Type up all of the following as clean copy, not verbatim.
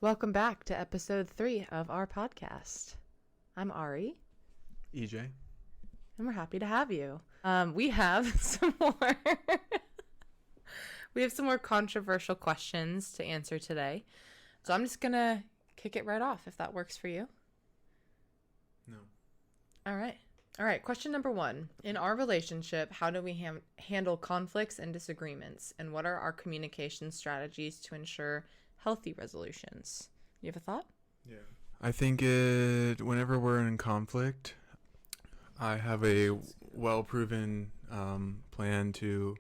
Welcome back to episode 3 of our podcast. I'm Ari. EJ. And we're happy to have you. We have some more controversial questions to answer today. So I'm just going to kick it right off if that works for you. No. All right. Question number 1. In our relationship, how do we handle conflicts and disagreements? And what are our communication strategies to ensure healthy resolutions? You have a thought? Yeah. I think whenever we're in conflict, I have a well-proven plan to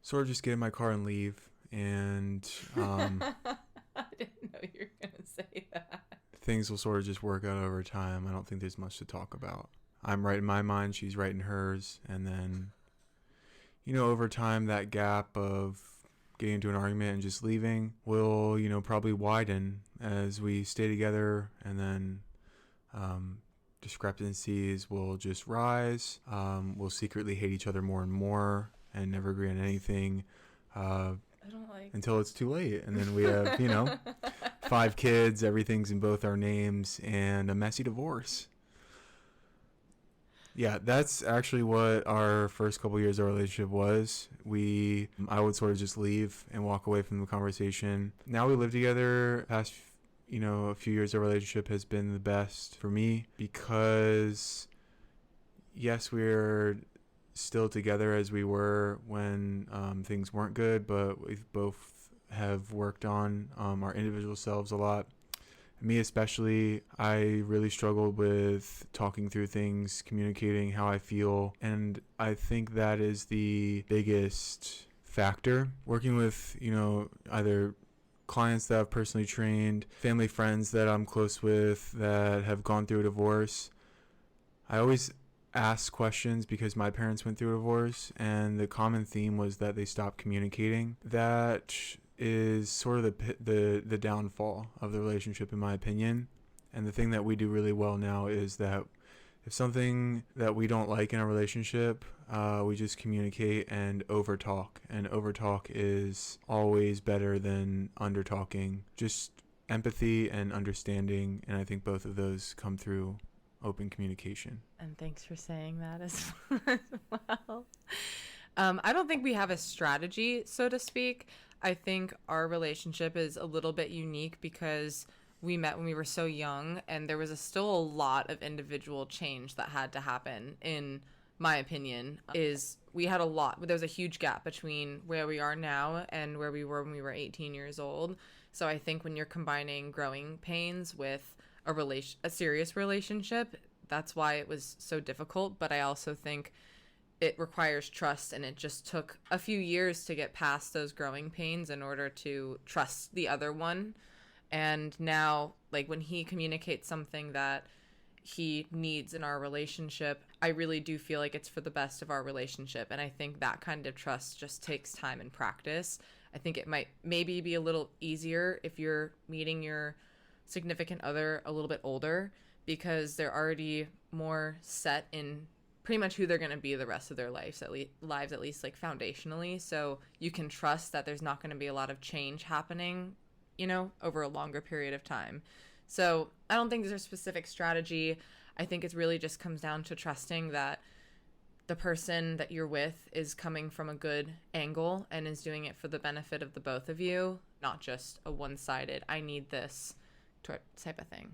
sort of just get in my car and leave. And I didn't know you were going to say that. Things will sort of just work out over time. I don't think there's much to talk about. I'm right in my mind, she's right in hers. And then, over time, that gap of getting into an argument and just leaving will, probably widen as we stay together, and then discrepancies will just rise. We'll secretly hate each other more and more and never agree on anything until it's too late. And then we have, 5 kids, everything's in both our names, and a messy divorce. Yeah, that's actually what our first couple years of our relationship was. I would sort of just leave and walk away from the conversation. Now we live together. Past, a few years of our relationship has been the best for me because, yes, we're still together as we were when things weren't good, but we both have worked on our individual selves a lot. Me especially, I really struggled with talking through things, communicating how I feel, and I think that is the biggest factor. Working with, either clients that I've personally trained, family friends that I'm close with that have gone through a divorce, I always ask questions because my parents went through a divorce, and the common theme was that they stopped communicating. That is sort of the downfall of the relationship, in my opinion. And the thing that we do really well now is that if something that we don't like in a relationship, we just communicate and over talk. And over talk is always better than under talking. Just empathy and understanding, and I think both of those come through open communication. And thanks for saying that as well. I don't think we have a strategy, so to speak. I think our relationship is a little bit unique because we met when we were so young, and there was still a lot of individual change that had to happen, in my opinion. There was a huge gap between where we are now and where we were when we were 18 years old. So I think when you're combining growing pains with a serious relationship, that's why it was so difficult. But I also think it requires trust, and it just took a few years to get past those growing pains in order to trust the other one. And now, when he communicates something that he needs in our relationship, I really do feel like it's for the best of our relationship. And I think that kind of trust just takes time and practice. I think it might maybe be a little easier if you're meeting your significant other a little bit older, because they're already more set in pretty much who they're going to be the rest of their lives, at least foundationally. So you can trust that there's not going to be a lot of change happening, over a longer period of time. So I don't think there's a specific strategy. I think it really just comes down to trusting that the person that you're with is coming from a good angle and is doing it for the benefit of the both of you, not just a one-sided, I need this type of thing.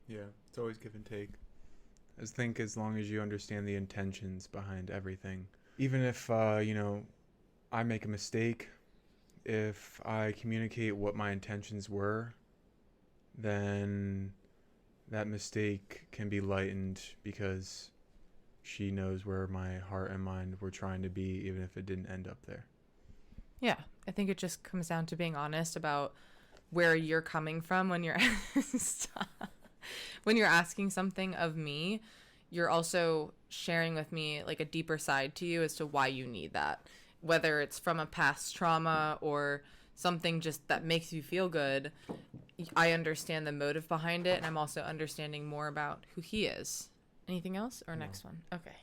Yeah, it's always give and take. I think as long as you understand the intentions behind everything, even if, I make a mistake, if I communicate what my intentions were, then that mistake can be lightened because she knows where my heart and mind were trying to be, even if it didn't end up there. Yeah, I think it just comes down to being honest about where you're coming from when you're when you're asking something of me. You're also sharing with me a deeper side to you as to why you need that, whether it's from a past trauma or something just that makes you feel good. I understand the motive behind it, and I'm also understanding more about who he is. Anything else or next one? Okay.